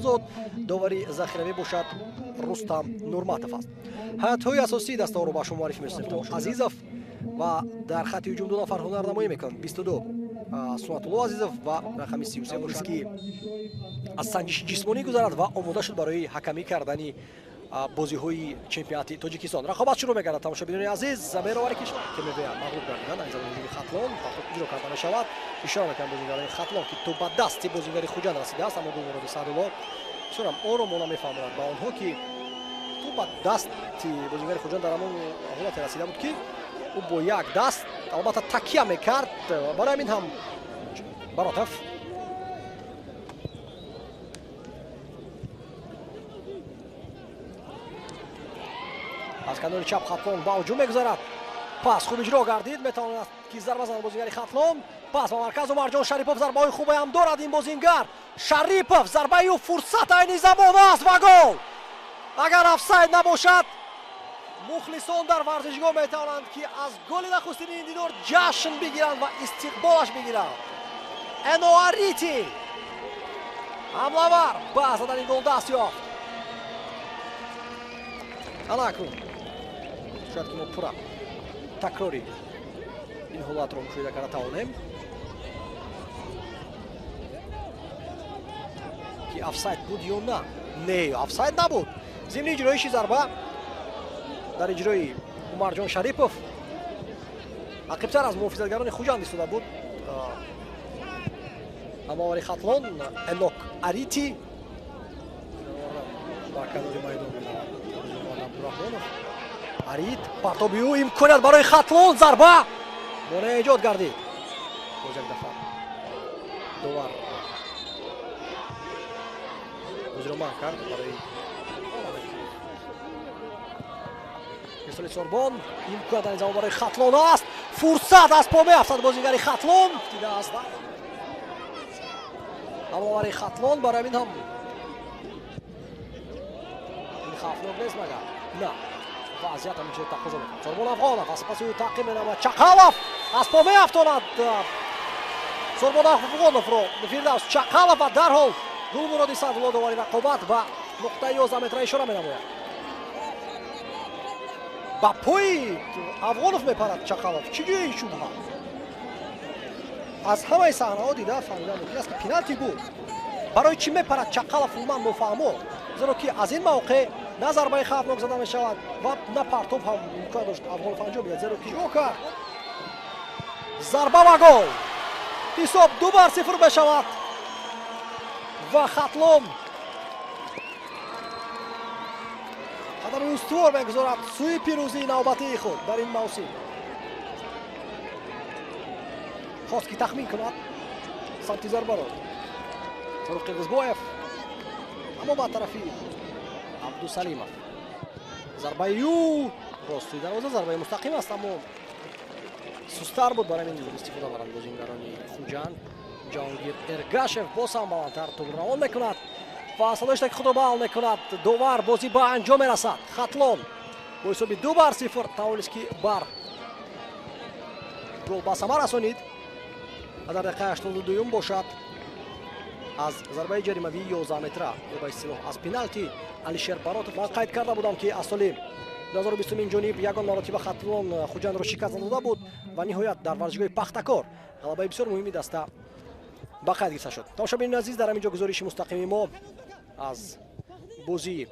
зод довари захиравӣ бошад Рустам Нурматов аст. ҳайатҳои асосии даставро ба шумо маърифӣ месонем. Азизов ва дар хатти ҳуҷум ду нафар ҳунарнамоӣ мекунанд. 22 Сунатулло Азизов ва рақами 33 Муриски аз санҷиши ҷисмонӣ гузарад ва омода шуд барои ҳакамӣ кардани бозиҳои чемпионати Тоҷикистон. Рақобат шурӯъ мегардад. тамошобинони азиз, замеровари кишвар ки мевояд мағлуб гардиданд аз ҳуҷуми Хатлон иҷро карда мешавад. ишора мекунад бозигарони Хатлон ки ту ба дасти бозигари Хуҷанд расидааст, аммо Гулмуроди Садулло бисёрам оромона мефаҳмонад ба онҳо ки ту ба дасти бозигари Хуҷанд дар ҳамон ҳолате расида буд ки ӯ бо як даст албатта такя мекард. барои ҳамин ҳам Баротов аз канори чап Хатлон ба ҳуҷум мегузарад. пас хуб иҷро гардид, метавонад ки зарба занад бозингари Хатлон. пас ба марказ Умарҷон Шарипов зарбаҳои хубе ҳам дорад ин бозингар. Шарипов зарбаи ӯ фурсат айни замон аст ва гол. агар офсайд набошад, мухлисон дар варзишгоҳ метавонанд ки аз голи нахустини ин дидор ҷашн бигиранд ва истиқболаш бигиранд. Энуарити ҳамлавар ба задани гол даст ёфт. анакун шояд ки мо пурра такрори ин ҳолатро мушоҳида карда тавонем ки офсайд буд ё на. Не, офсайд набуд. зимни иҷроиши зарба дар иҷрои Умарҷон Шарипов ақибтар аз муҳофизатгарони Хуҷанд истода буд. ҳамовари Хатлон Энок Арити ба канори майдон Абдурахмонов. Арит партоби ӯ имконият барои Хатлон зарба монеъ эҷод гардид. боз як дафъа довар бозиро манъ кард барои мисоли Сорбон. имконият дар ин замон барои Хатлон аст. фурсат аз по меафтад бозигари Хатлон. дидааст ҳамовари Хатлон. барои ҳамин ҳам ин хавфнок нест магар на вазъият ҳаминчунин тақозо мекунад. Сорбон Афғонов аз паси ӯ таъқиб менамояд. Чақалов аз по меафтонад Сорбон Афғоновро. Фирдавс Чақалов ва дарҳол Гулмуроди Садулло довари рақобат ба нуқтаи 11 метра ишора менамояд. ба пои Афғонов мепарад Чақалов. чӣ ҷои шубҳа? аз ҳамаи саҳнаҳо дида фаҳмида мумкин аст ки пеналти буд. барои чӣ мепарад Чақалов ман нофаҳмо. зеро ки аз ин мавқеъ на зарбаи хавфнок зада мешавад ва на партоб ҳам имкон дошт Афғонов анҷом бидиҳад. зеро ки ё кард зарба ва гол. ҳисоб 2-0 мешавад ва Хатлон қадами устувор мегузорад сӯи пирӯзии навбатии худ дар ин мавсим. хост ки тахмин кунад самти зарбаро. Фаруқ Қирғизбоев аммо ба тарафи Абдусалимов. зарбаи ӯ ростии дарвоза зарбаи мустақим аст, аммо сустар буд. барои ин истифода баранд бозингарони Хуҷанд. ҷаҳонгир Эргашев боз ҳам баландтар тӯбро равон мекунад ва садоишта ки худро баъл мекунад. довар бозӣ ба анҷом мерасад. Хатлон бо ҳисоби 2-0 тавонист ки бар гол ба самар расонид. дар дақиқаи 82 бошад аз зарбаи ҷаримавии 11 метра ё ба истилоҳ аз пеналти Алишер Баротов. ман қайд карда будам ки аз соли 2020 инҷониб ягон маротиба Хатлон Хуҷандро шикаст надода буд ва ниҳоят дар варзишгоҳи Пахтакор ғалабаи бисёр муҳими даста ба қайд гирифта шуд. тамошобинони азиз, дар ҳамин ҷо гузориши мустақими мо аз бозии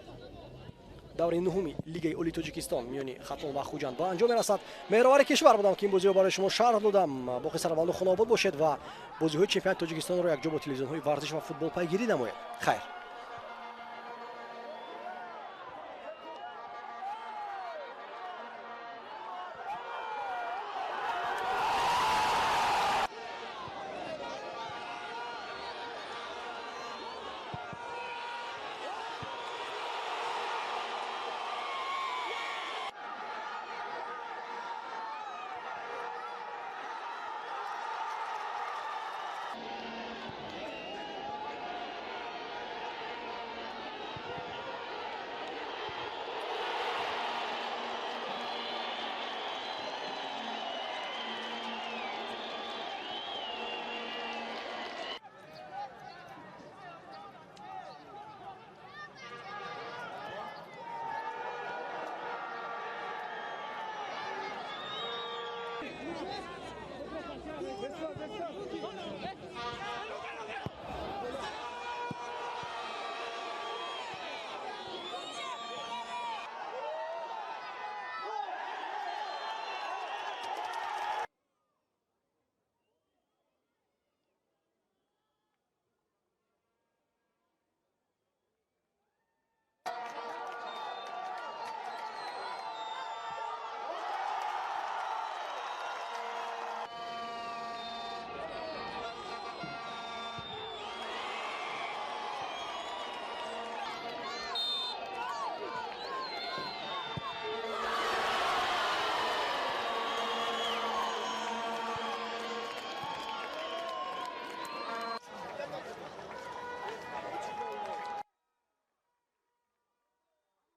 даври нуҳуми лигаи олии Тоҷикистон миёни Хатлон ва Хуҷанд ба анҷом мерасад. меҳровари кишвар будам ки ин бозиро барои шумо шарҳ додам. боқи сараванду хунобод бошед ва бозиҳои чемпионати Тоҷикистонро якҷо бо телевизионҳои варзиш ва футбол пайгирӣ намоед. хайр.